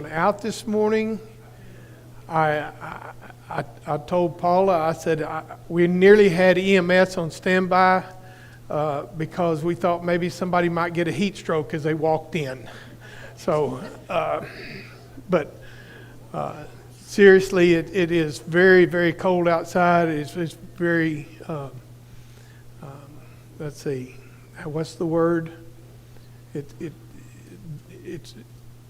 Out this morning, I told Paula, I said we nearly had EMS on standby because we thought maybe somebody might get a heat stroke as they walked in. So, but seriously, it is very, very cold outside. It's very, let's see, what's the word? It's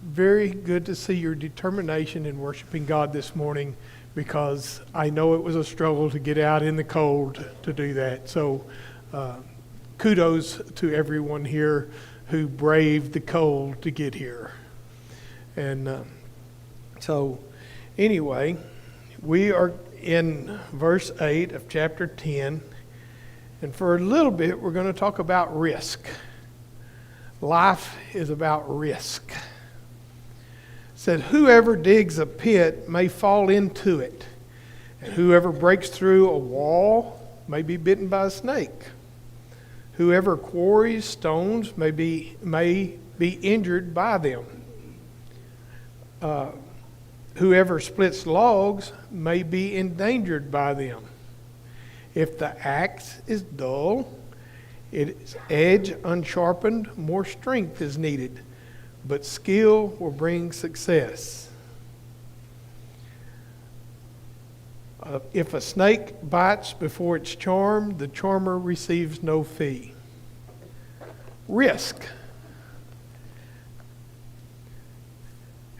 very good to see your determination in worshiping God this morning, because I know it was a struggle to get out in the cold to do that. So kudos to everyone here who braved the cold to get here. And so anyway, we are in verse 8 of chapter 10. And for a little bit, we're going to talk about risk. Life is about risk. Said, whoever digs a pit may fall into it, and whoever breaks through a wall may be bitten by a snake. Whoever quarries stones may be injured by them. Whoever splits logs may be endangered by them. If the axe is dull, its edge unsharpened, more strength is needed. But skill will bring success. If a snake bites before it's charmed, the charmer receives no fee. Risk.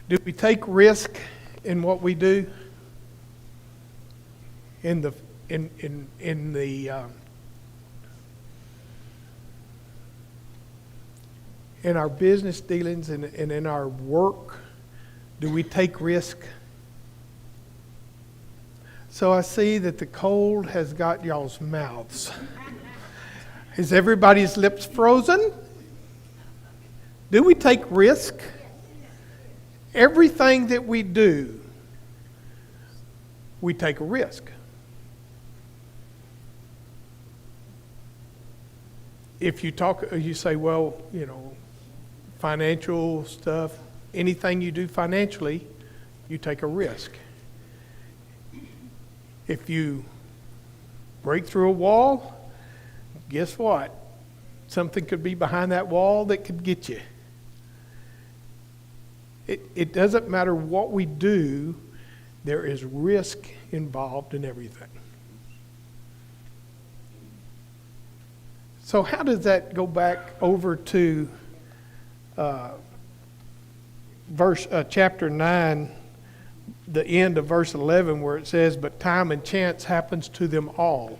Do we take risk in what we do? In our business dealings and in our work, do we take risk? So I see that the cold has got y'all's mouths. Is everybody's lips frozen? Do we take risk? Everything that we do, we take a risk. If you say, well, financial stuff, anything you do financially, you take a risk. If you break through a wall, guess what? Something could be behind that wall that could get you. It doesn't matter what we do, there is risk involved in everything. So how does that go back over to chapter 9, the end of verse 11, where it says, but time and chance happens to them all.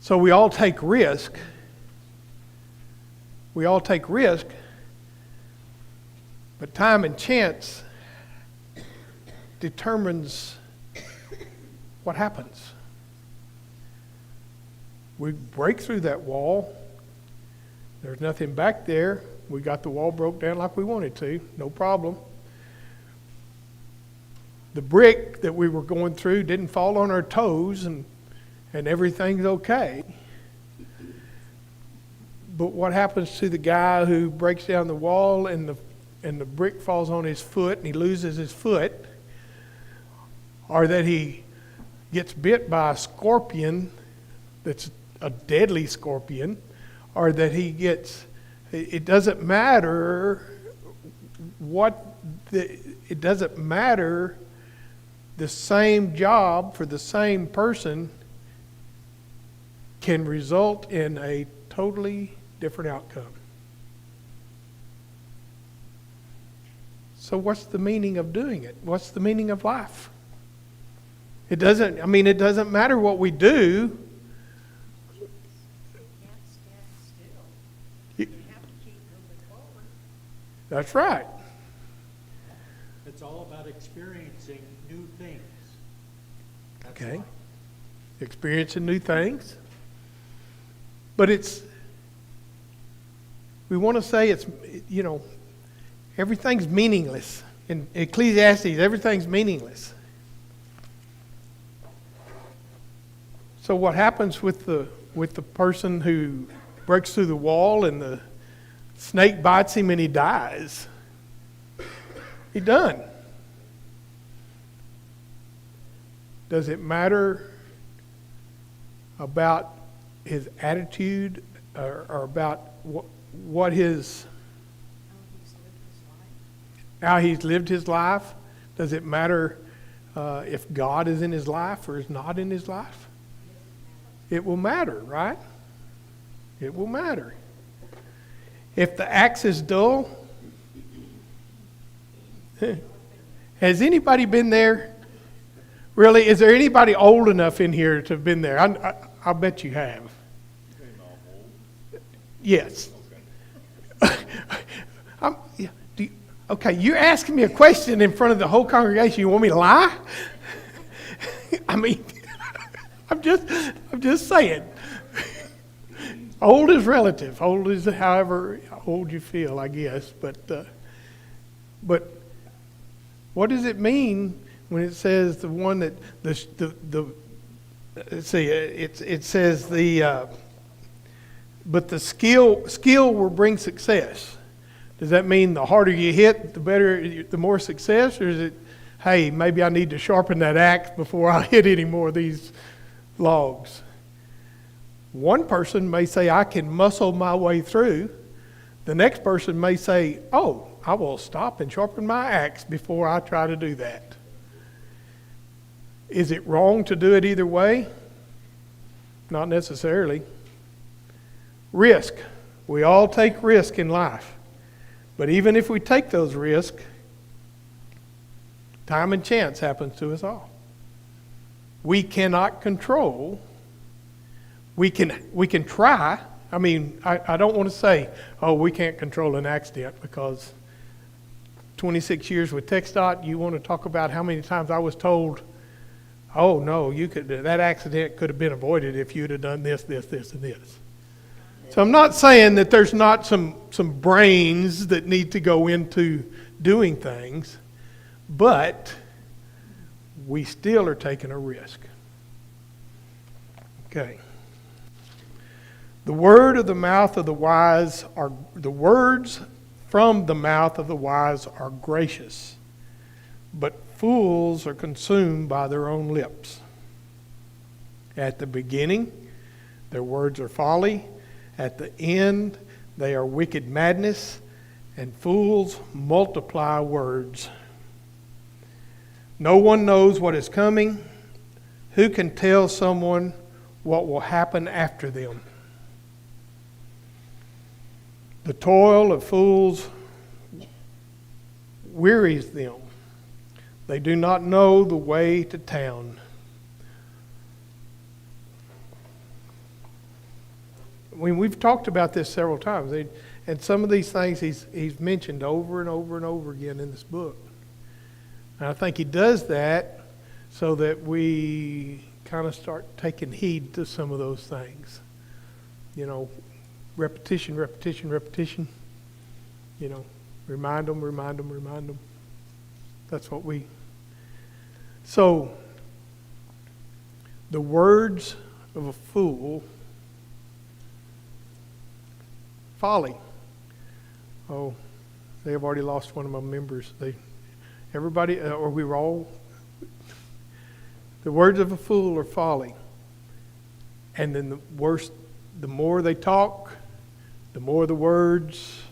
So we all take risk. We all take risk, but time and chance determines what happens. We break through that wall. There's nothing back there. We got the wall broke down like we wanted to. No problem. The brick that we were going through didn't fall on our toes and everything's okay. But what happens to the guy who breaks down the wall and the brick falls on his foot and he loses his foot, or that he gets bit by a scorpion that's a deadly scorpion, or that he gets, it doesn't matter it doesn't matter, the same job for the same person can result in a totally different outcome. So what's the meaning of doing it? What's the meaning of life? It doesn't matter what we do. That's right. It's all about experiencing new things. That's Okay. life. Experiencing new things. But we want to say everything's meaningless. In Ecclesiastes, everything's meaningless. So what happens with the person who breaks through the wall and Snake bites him and he dies. He done. Does it matter about his attitude or about what his, how he's lived his life? Does it matter if God is in his life or is not in his life? It will matter, right? It will matter. If the axe is dull, has anybody been there? Really, is there anybody old enough in here to have been there? I bet you have. Yes. Okay, you're asking me a question in front of the whole congregation. You want me to lie? I mean, I'm just saying. Old is relative. Old is however old you feel, I guess. But what does it mean when it says the one that let's see, it says but the skill will bring success. Does that mean the harder you hit, the more success, or is it, hey, maybe I need to sharpen that axe before I hit any more of these logs? One person may say, I can muscle my way through. The next person may say, oh, I will stop and sharpen my axe before I try to do that. Is it wrong to do it either way? Not necessarily. Risk. We all take risk in life. But even if we take those risks, time and chance happens to us all. We cannot control. We can try. I mean, I don't want to say, oh, we can't control an accident, because 26 years with TxDOT, you want to talk about how many times I was told, oh, no, that accident could have been avoided if you'd have done this, this, this, and this. So I'm not saying that there's not some brains that need to go into doing things, but we still are taking a risk. Okay. The words from the mouth of the wise are gracious, but fools are consumed by their own lips. At the beginning, their words are folly. At the end, they are wicked madness, and fools multiply words. No one knows what is coming. Who can tell someone what will happen after them? The toil of fools wearies them. They do not know the way to town. I mean, we've talked about this several times, and some of these things he's mentioned over and over and over again in this book. And I think he does that so that we kind of start taking heed to some of those things. You know, repetition. You know, remind them. That's what we... So, the words of a fool... Folly. Oh, they have already lost one of my members. Everybody, or we were all... The words of a fool are folly. And then the more they talk, the more the words,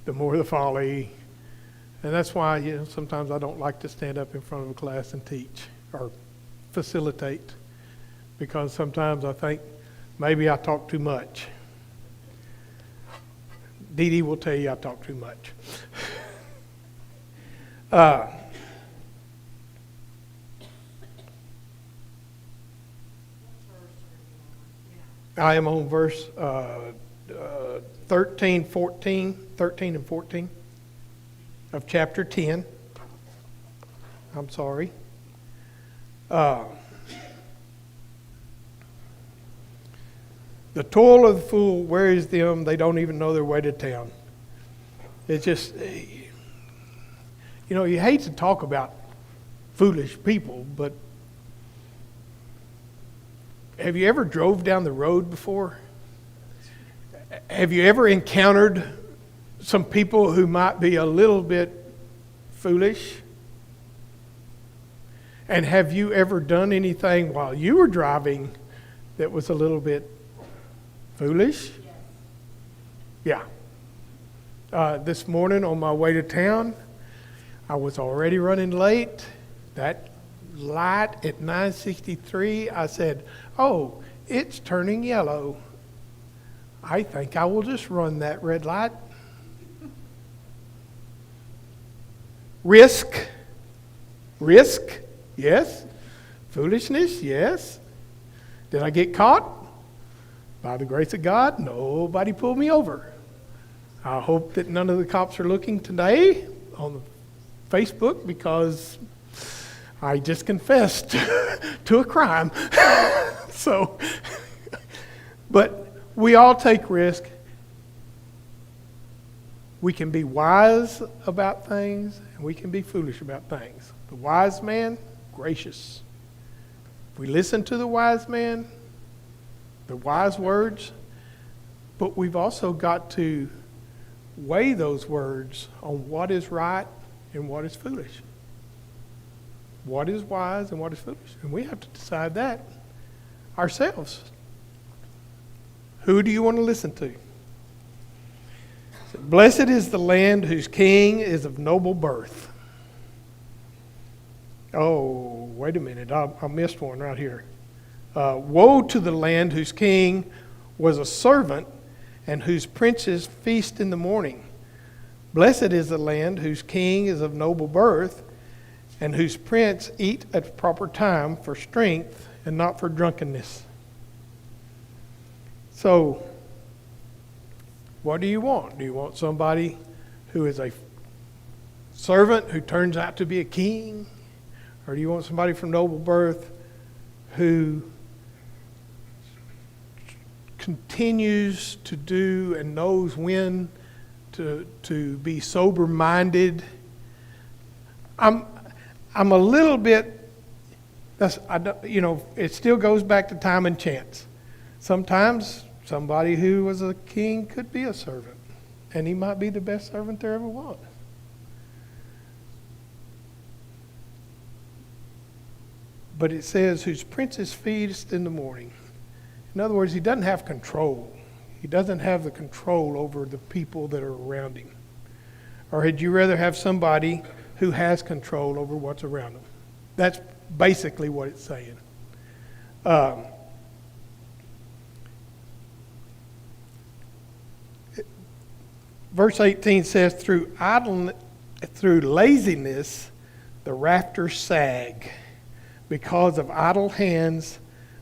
the more the folly. And that's why, you know, sometimes I don't like to stand up in front of a class and teach or facilitate, because sometimes I think maybe I talk too much. Dee Dee will tell you I talk too much. I am on verse 13 and 14 of chapter 10. I'm sorry. The toil of the fool wearies them. They don't even know their way to town. It's just, you know, you hate to talk about foolish people, but have you ever drove down the road before? Have you ever encountered some people who might be a little bit foolish. And have you ever done anything while you were driving that was a little bit foolish? Yes. Yeah. This morning on my way to town, I was already running late. That light at 9:63, I said, oh, it's turning yellow. I think I will just run that red light. Risk, yes. Foolishness, yes. Did I get caught? By the grace of God, nobody pulled me over. I hope that none of the cops are looking today on Facebook because I just confessed to a crime. So, but we all take risk. We can be wise about things, and we can be foolish about things. The wise man, gracious. If we listen to the wise man, the wise words, but we've also got to weigh those words on what is right and what is foolish. What is wise and what is foolish. And we have to decide that ourselves. Who do you want to listen to? Blessed is the land whose king is of noble birth. Oh, wait a minute. I missed one right here. Woe to the land whose king was a servant and whose princes feast in the morning. Blessed is the land whose king is of noble birth and whose prince eat at proper time for strength and not for drunkenness. So, what do you want? Do you want somebody who is a servant who turns out to be a king? Or do you want somebody from noble birth who continues to do and knows when to be sober-minded? I'm a little bit, it still goes back to time and chance. Sometimes somebody who was a king could be a servant, and he might be the best servant there ever was. But it says, whose princes feast in the morning. In other words, he doesn't have control. He doesn't have the control over the people that are around him. Or would you rather have somebody who has control over what's around them? That's basically what it's saying. Verse 18 says, through laziness, the rafters sag. Because of idle hands,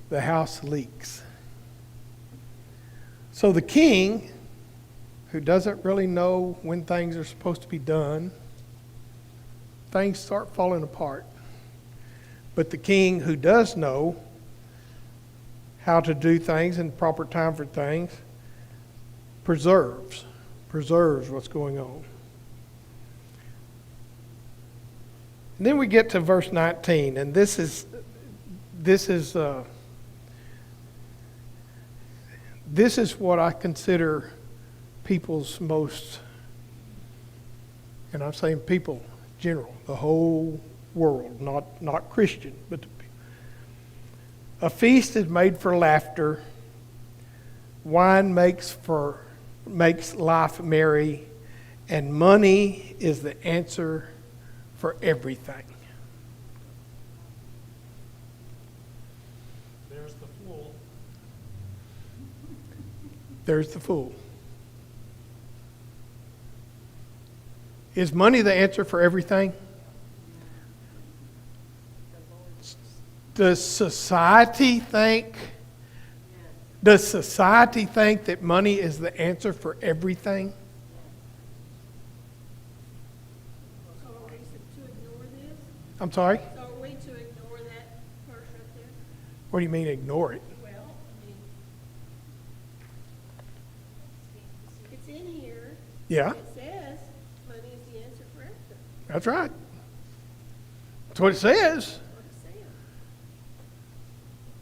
the house leaks. So the king, who doesn't really know when things are supposed to be done, things start falling apart. But the king who does know how to do things in proper time for things, preserves what's going on. And then we get to verse 19, and this is what I consider people's most, and I'm saying people general, the whole world, not Christian, but a feast is made for laughter. Wine makes life merry, and money is the answer for everything. There's the fool. There's the fool. Is money the answer for everything? Does society think that money is the answer for everything? So are we to ignore this? I'm sorry? So are we to ignore that verse right there? What do you mean ignore it? Well, I mean, it's in here. Yeah, It says money is the answer for everything. that's right. That's what it says. What it's saying.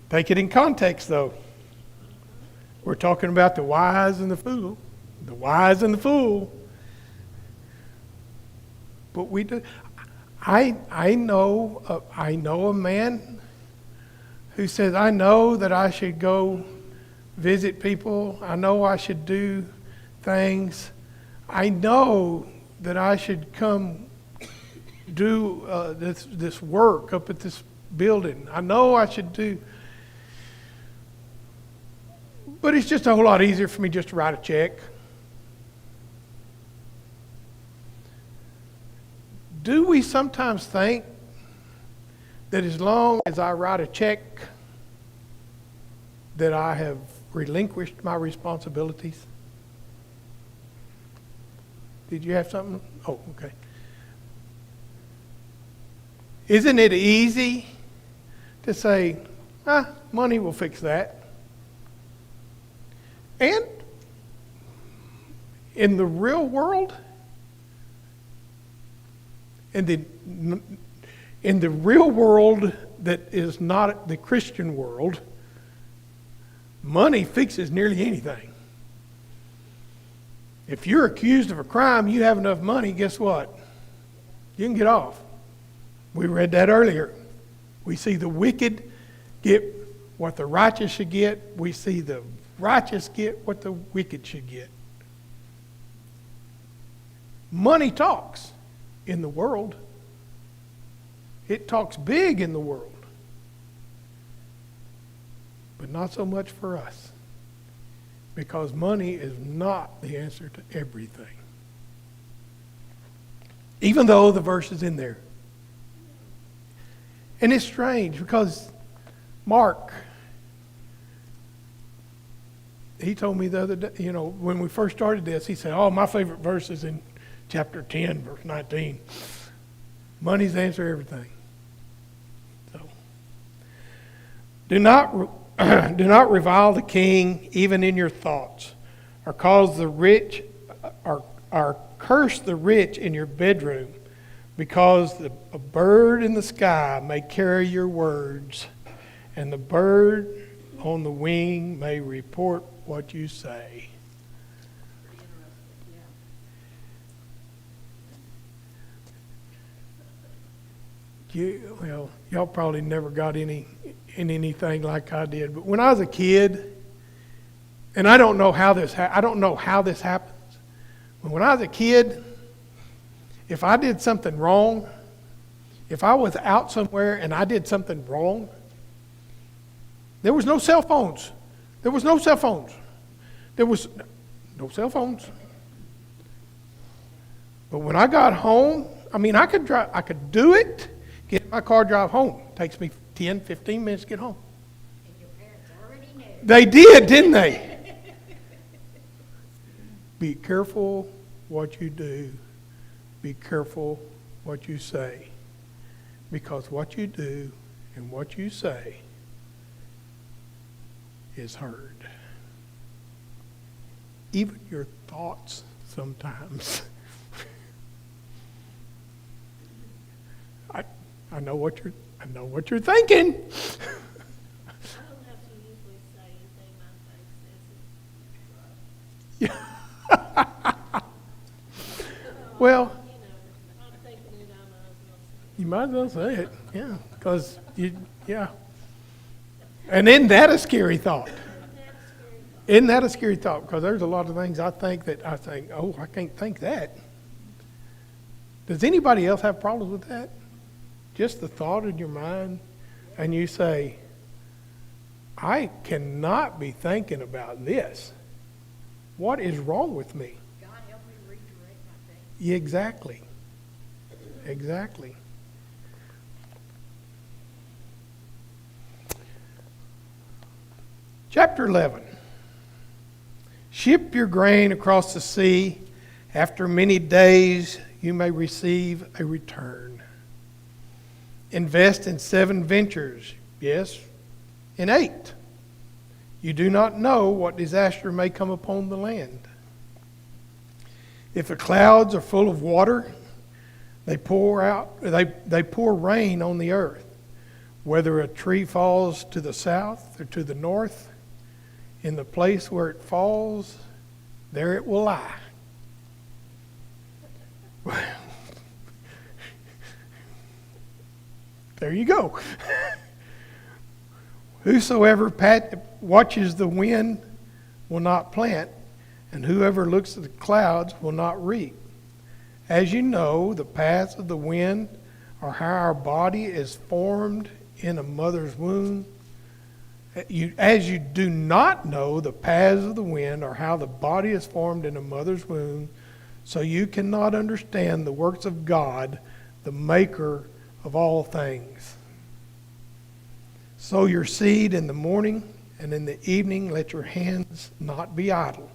Take it in context, though. We're talking about the wise and the fool. The wise and the fool. But we do. I know a man who says, I know that I should go visit people. I know I should do things. I know that I should come do this work up at this building. I know I should do. But it's just a whole lot easier for me just to write a check. Do we sometimes think that as long as I write a check that I have relinquished my responsibilities? Did you have something? Oh, okay. Isn't it easy to say, money will fix that? And in the real world, in the real world that is not the Christian world, money fixes nearly anything. If you're accused of a crime, you have enough money, guess what? You can get off. We read that earlier. We see the wicked get what the righteous should get. We see the righteous get what the wicked should get. Money talks in the world. It talks big in the world. But not so much for us. Because money is not the answer to everything. Even though the verse is in there. And it's strange because Mark, he told me the other day, when we first started this, he said, my favorite verse is in chapter 10, verse 19. Money's the answer to everything. So, do not revile the king even in your thoughts, or cause the rich, or curse the rich in your bedroom, because a bird in the sky may carry your words, and the bird on the wing may report what you say. Pretty interesting, yeah. Y'all probably never got in anything like I did, but when I was a kid, and I don't know how this happens, but when I was a kid, if I did something wrong, if I was out somewhere and I did something wrong, there was no cell phones. There was no cell phones. There was no cell phones. But when I got home, I could do it, get in my car, drive home. It takes me 10, 15 minutes to get home. And your parents already knew. They did, didn't they? Be careful what you do. Be careful what you say. Because what you do and what you say is heard. Even your thoughts sometimes. I know what you're thinking. I don't have to usually say anything. My face says it. Well, I'm thinking it, I might as well say you might as well say it, yeah, because And isn't that a scary thought? Isn't that a scary thought? Because there's a lot of things I think, I can't think that. Does anybody else have problems with that? Just the thought in your mind, and you say, I cannot be thinking about this. What is wrong with me? God help me redirect my day. Yeah, exactly. Chapter 11. Ship your grain across the sea. After many days, you may receive a return. Invest in 7 ventures. Yes, in 8. You do not know what disaster may come upon the land. If the clouds are full of water, they pour rain on the earth. Whether a tree falls to the south or to the north, in the place where it falls, there it will lie. There you go. Whosoever watches the wind will not plant, and whoever looks at the clouds will not reap. As you know, the paths of the wind are how our body is formed in a mother's womb. As you do not know the paths of the wind or how the body is formed in a mother's womb, so you cannot understand the works of God, the maker of all things. Sow your seed in the morning, and in the evening let your hands not be idle.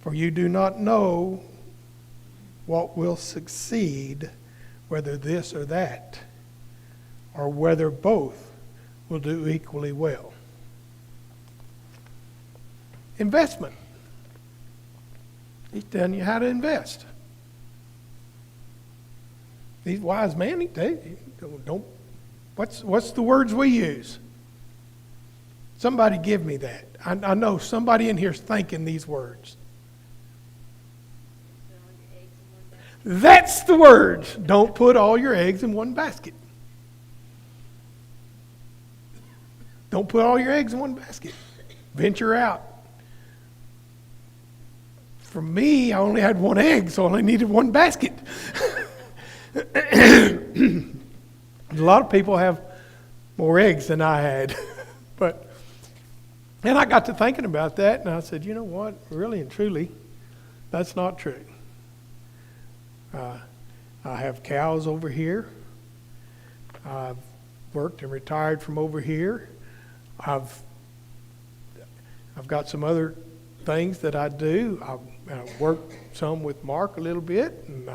For you do not know what will succeed, whether this or that, or whether both will do equally well. Investment. He's telling you how to invest. These wise men, don't. What's the words we use? Somebody give me that. I know somebody in here is thinking these words. That's the words. Don't put all your eggs in one basket. Don't put all your eggs in one basket. Venture out. For me, I only had one egg, so I only needed one basket. A lot of people have more eggs than I had. And I got to thinking about that, and I said, you know what? Really and truly, that's not true. I have cows over here. I've worked and retired from over here. I've got some other things that I do. I work some with Mark a little bit, and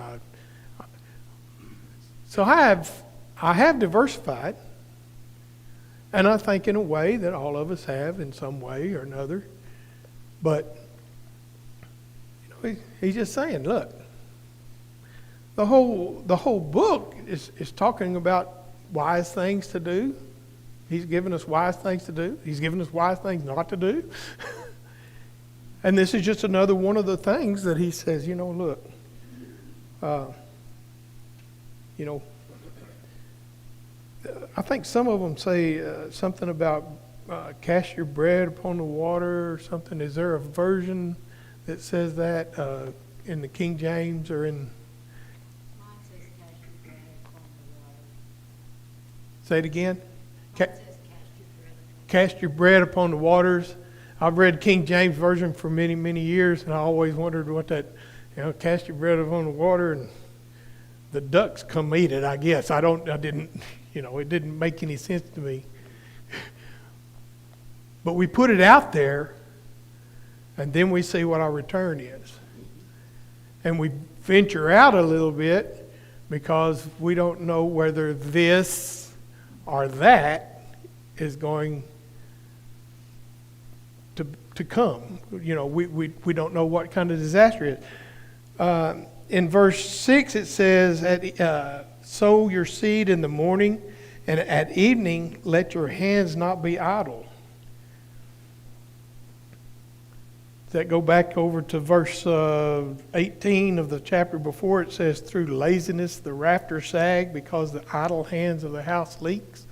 so I have diversified, and I think in a way that all of us have in some way or another. But he's just saying, look, the whole book is talking about wise things to do. He's given us wise things to do. He's given us wise things not to do. And this is just another one of the things that he says, look, I think some of them say something about cast your bread upon the water or something. Is there a version that says that in the King James or in... Mine says cast your bread upon the water. Say it again? Mine says Cast your bread upon the waters. I've read King James Version for many, many years, and I always wondered what that, cast your bread upon the water, and the ducks come eat it, I guess. It didn't make any sense to me. But we put it out there, and then we see what our return is. And we venture out a little bit because we don't know whether this or that is going to come. We don't know what kind of disaster it is. In verse 6 it says, sow your seed in the morning, and at evening let your hands not be idle. Does that go back over to verse 18 of the chapter before? It says, through laziness the rafters sag because the idle hands of the house leaks.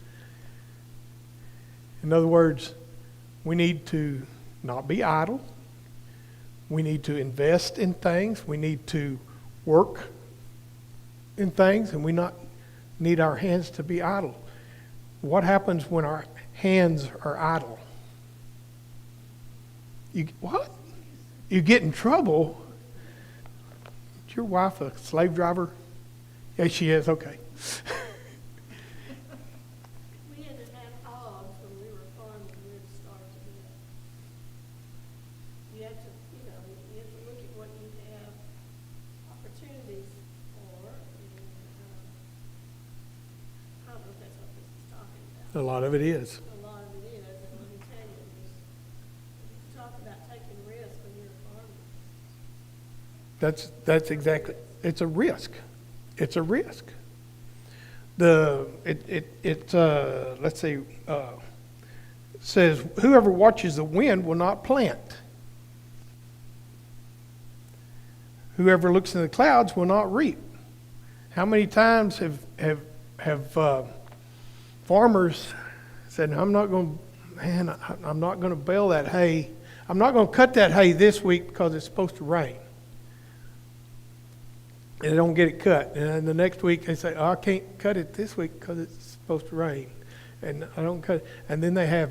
In other words, we need to not be idle. We need to invest in things. We need to work in things, and we not need our hands to be idle. What happens when our hands are idle? You get in trouble. Is your wife a slave driver? Yeah, she is. Okay. We had hogs when we were farming, we would start to do that. You have to look at what you have opportunities for, and I don't know if that's what this is talking about. A lot of it is. A lot of it is, and let me tell you, you talk about taking risks when you're farming. That's exactly. It's a risk. It's a risk. Let's see. Says whoever watches the wind will not plant. Whoever looks in the clouds will not reap. How many times have farmers said, I'm not going to bale that hay. I'm not going to cut that hay this week because it's supposed to rain. And they don't get it cut. And then the next week they say, I can't cut it this week because it's supposed to rain. And I don't cut it. And then they have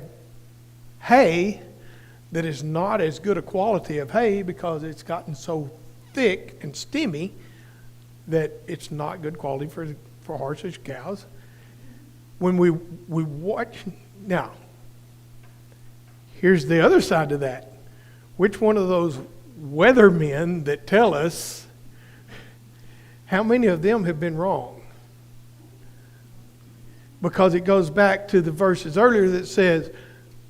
hay that is not as good a quality of hay because it's gotten so thick and stemmy that it's not good quality for horses, cows. When we watch, now, here's the other side to that. Which one of those weathermen that tell us, how many of them have been wrong? Because it goes back to the verses earlier that says,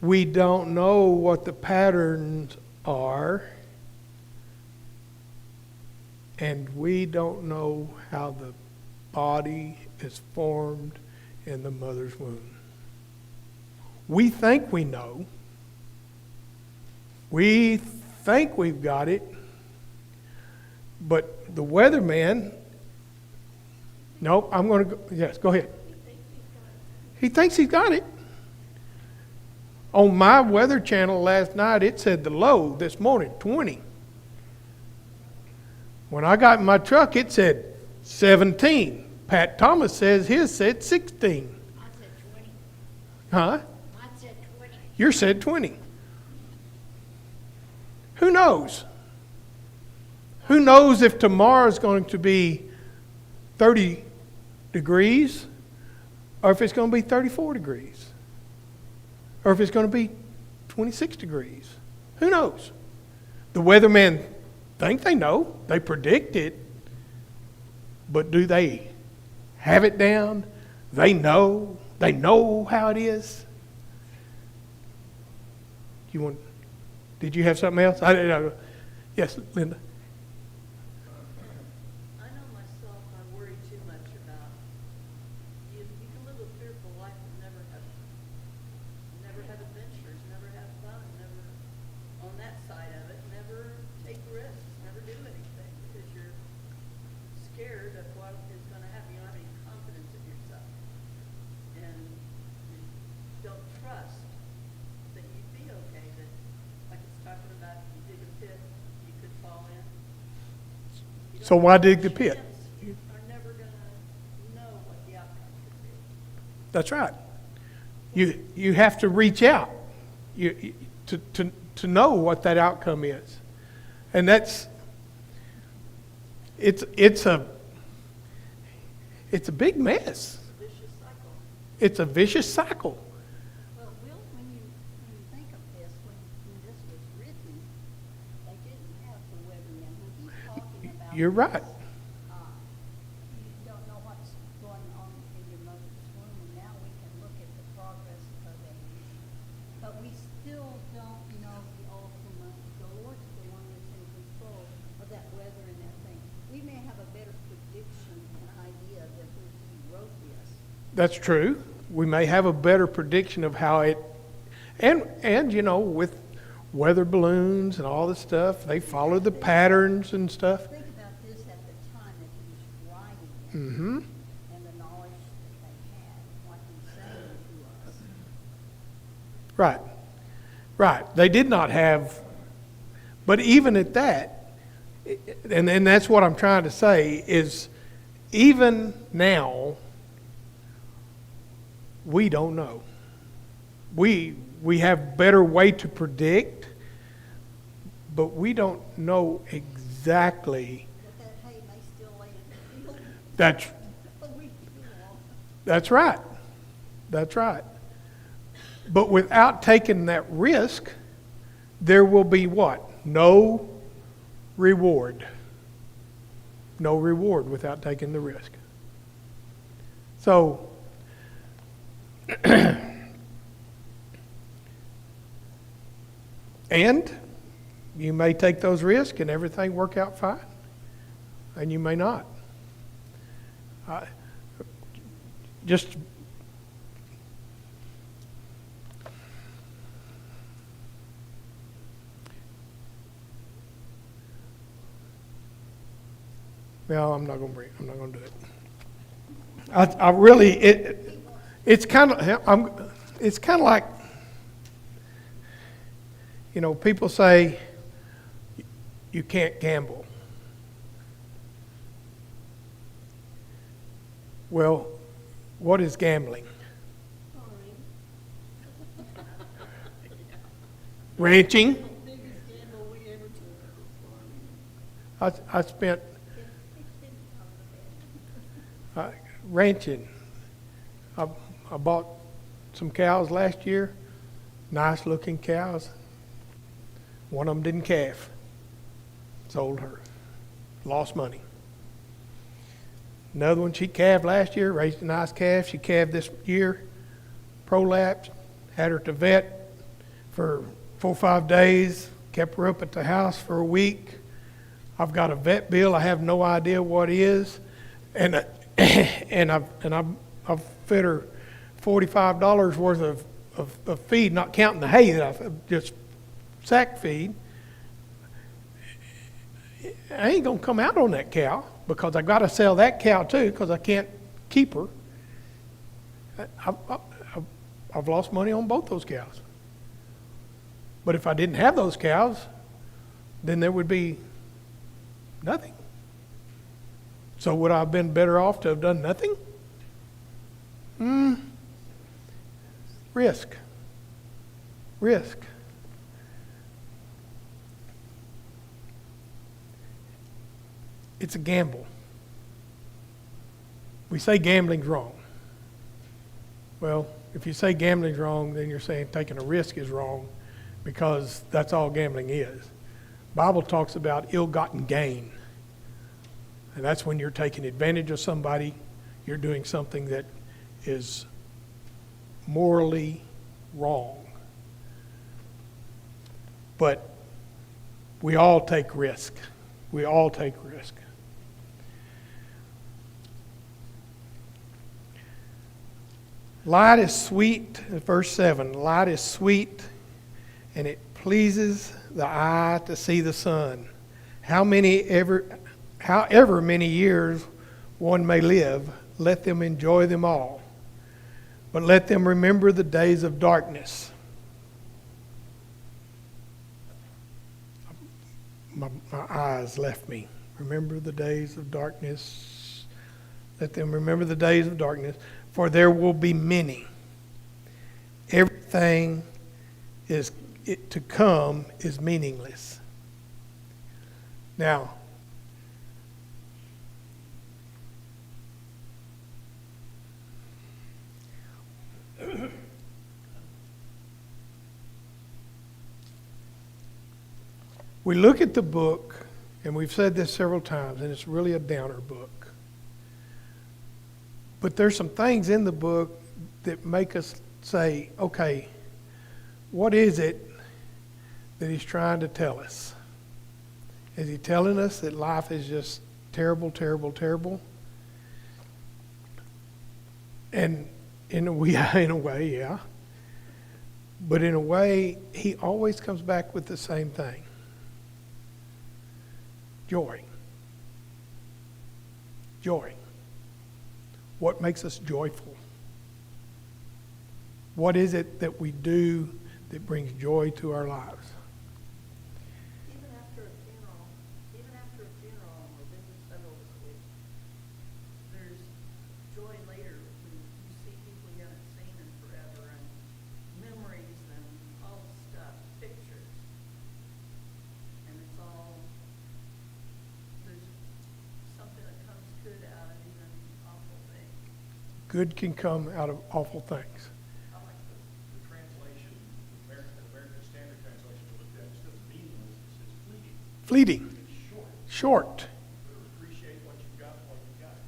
we don't know what the patterns are, and we don't know how the body is formed in the mother's womb. We think we know. We think we've got it. But the weatherman, nope, I'm going to go, yes, go ahead. He thinks he's got it. On my weather channel last night, it said the low this morning, 20. When I got in my truck, it said 17. Pat Thomas says his said 16. I said 20. Huh? I said 20. Yours said 20. Who knows? Who knows if tomorrow's going to be 30 degrees or if it's going to be 34 degrees or if it's going to be 26 degrees? Who knows? The weathermen think they know. They predict it. But do they have it down? They know. They know how it is. Did you have something else? I didn't know. Yes, Linda. I know myself, I worry too much about, you can live a fearful life and never have adventures, never have fun, never, on that side of it, never take risks, never do anything, because you're scared of what is gonna happen. You don't have any confidence in yourself. And you don't trust that you'd be okay, that, like it's talking about, you dig a pit, you could fall in. You So don't why have a dig the pit? chance. You are never gonna know what the outcome could be. That's right. You have to reach out to know what that outcome is. And it's a big mess. Vicious cycle. It's a vicious cycle. Well, Will, when you think of this, when this was written, they didn't have the weatherman. When he's talking about You're right. this, you don't know what's going on in your mother's womb, and now we can look at the progress of age. But we still don't know the ultimate. The Lord's the one that's in control of that weather and that thing. We may have a better prediction and idea than when he wrote this. That's true. We may have a better prediction of how it, and with weather balloons and all this stuff, they follow the patterns and stuff. Think about this at the time that he was writing it, Mm-hmm. and the knowledge that they had, what he's saying to us. Right. Right. They did not have, but even at that, and that's what I'm trying to say, is even now, we don't know. We have better way to predict, but we don't know exactly. But that hay may still lay in the field. That's But we won't. That's right. That's right. But without taking that risk, there will be what? No reward. No reward without taking the risk. So, and you may take those risks and everything work out fine, and you may not. Just well, I'm not going to do it. I really It's kind of like, people say you can't gamble. Well, what is gambling? Ranching. Biggest gamble we ever took. I spent ranching. I bought some cows last year, nice looking cows. One of them didn't calve. Sold her. Lost money. Another one, she calved last year, raised a nice calf. She calved this year, prolapsed, had her to vet for 4 or 5 days, kept her up at the house for a week. I've got a vet bill. I have no idea what it is. And I've fed her $45 worth of feed, not counting the hay that I've just sack feed. I ain't going to come out on that cow because I got to sell that cow too because I can't keep her. I've lost money on both those cows. But if I didn't have those cows, then there would be nothing. So would I have been better off to have done nothing? Risk. It's a gamble. We say gambling's wrong. Well, if you say gambling's wrong, then you're saying taking a risk is wrong because that's all gambling is. Bible talks about ill-gotten gain. And that's when you're taking advantage of somebody, you're doing something that is morally wrong. But we all take risk. We all take risk. Light is sweet, verse 7, light is sweet and it pleases the eye to see the sun. However many years one may live, let them enjoy them all. But let them remember the days of darkness. My eyes left me. Remember the days of darkness. Let them remember the days of darkness, for there will be many. Everything to come is meaningless. Now, we look at the book, and we've said this several times, and it's really a downer book. But there's some things in the book that make us say, okay, what is it that he's trying to tell us? Is he telling us that life is just terrible, terrible, terrible? And in a way, yeah. But in a way, he always comes back with the same thing. Joy. Joy. What makes us joyful? What is it that we do that brings joy to our lives? Even after a funeral, and we've been to several this week, there's joy later when you see people you haven't seen in forever and memories and all the stuff, pictures. And it's all, there's something that comes good out of even awful things. Good can come out of awful things. I like the translation, the American Standard Translation we looked at. Instead of meaningless, it says fleeting. Fleeting. It's short. Short. Appreciate what you've got while you've got it.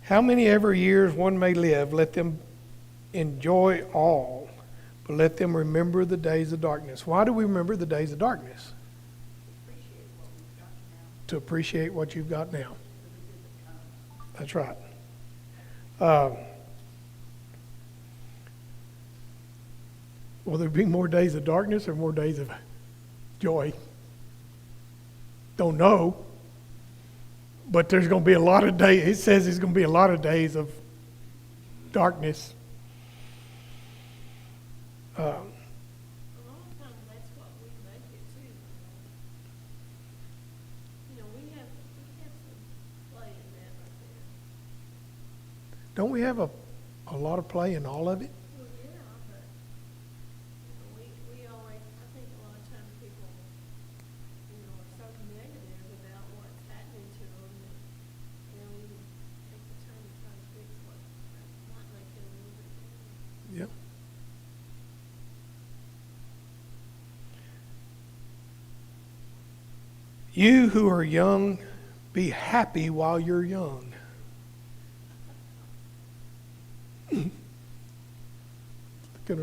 How many ever years one may live, let them enjoy all, but let them remember the days of darkness. Why do we remember the days of darkness? Appreciate what we've got now, To appreciate what you've got now. for the good that comes. That's right. Will there be more days of darkness or more days of joy? Don't know. But there's going to be a lot of days, it says there's going to be a lot of days of darkness. A lot of times that's what we make it to. You know, we have some play in that right there. Don't we have a lot of play in all of it? Well, yeah, but, you know, we always, I think a lot of times people, you know, are so negative about what's happening to them that they don't even take the time to try to fix what might make it a little bit better. Yeah. You who are young, be happy while you're young. Looking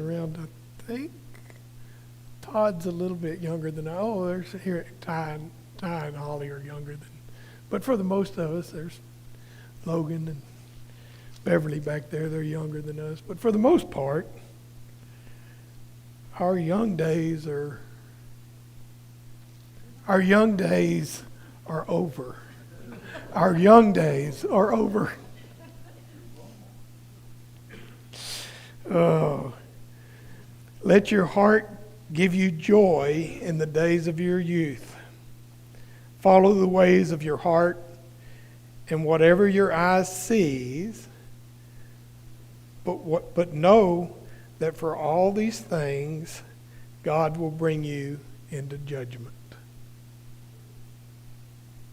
around, I think Todd's a little bit younger than I. Oh, there's here Ty and Holly are younger than. But for the most of us, there's Logan and Beverly back there. They're younger than us. But for the most part, our young days are over. Our young days are over. Oh, let your heart give you joy in the days of your youth. Follow the ways of your heart, and whatever your eyes sees, but know that for all these things, God will bring you into judgment.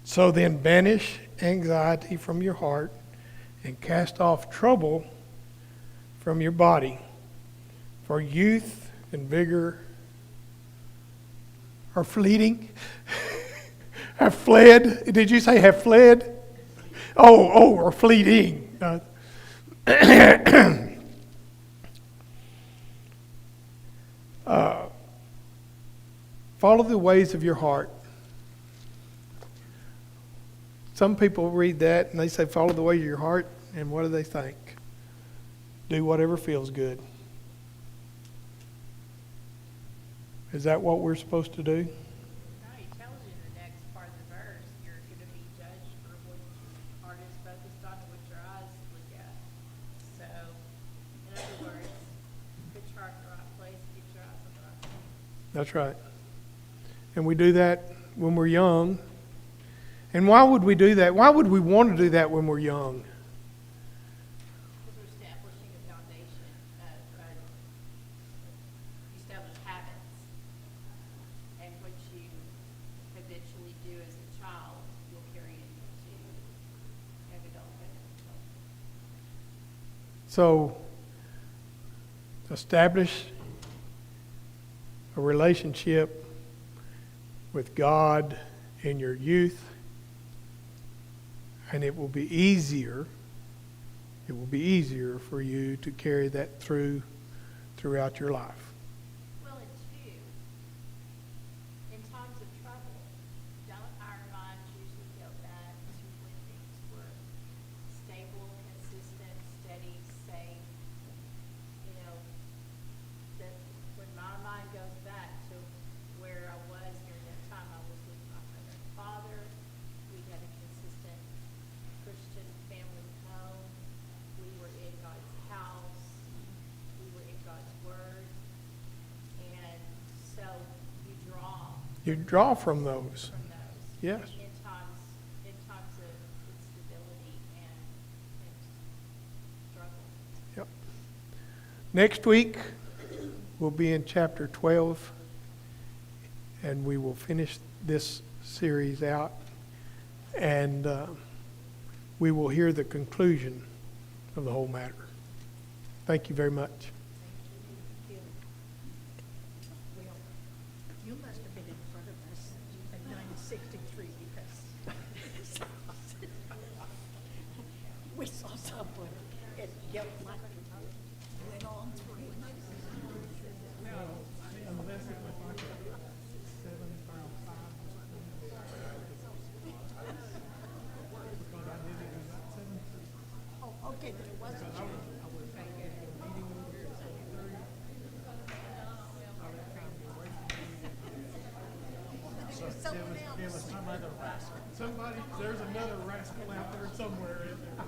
So then banish anxiety from your heart and cast off trouble from your body. For youth and vigor are fleeting. Have fled. Did you say have fled? Oh, or fleeting. Follow the ways of your heart. Some people read that and they say, follow the way of your heart, and what do they think? Do whatever feels good. Is that what we're supposed to do? No, he tells you in the next part of the verse, you're going to be judged for what your heart is focused on and what your eyes look at. So, in other words, put your heart in the right place, get your eyes on the right thing. That's right. And we do that when we're young. And why would we do that? Why would we want to do that when we're young? Because we're establishing a foundation of establish habits. And what you habitually do as a child, you'll carry into young adulthood. So, establish a relationship with God in your youth, and it will be easier for you to carry that throughout your life. Well, and two, in times of trouble, don't our minds usually go back to when things were stable, consistent, steady, safe? You know, that when my mind goes back to where I was during that time, I was with my mother and father. We had a consistent Christian family home. We were in God's house. We were in God's word. And so you draw from those. from those. Yes. In times of instability and struggle. Yep. Next week, we'll be in chapter 12, and we will finish this series out, and we will hear the conclusion of the whole matter. Thank you very much. Well, you must have been in front of us in 1963 because we saw someone and yelled like went on through. Oh, okay, but it wasn't you. someone else. Somebody, there's another rascal out there somewhere, isn't there?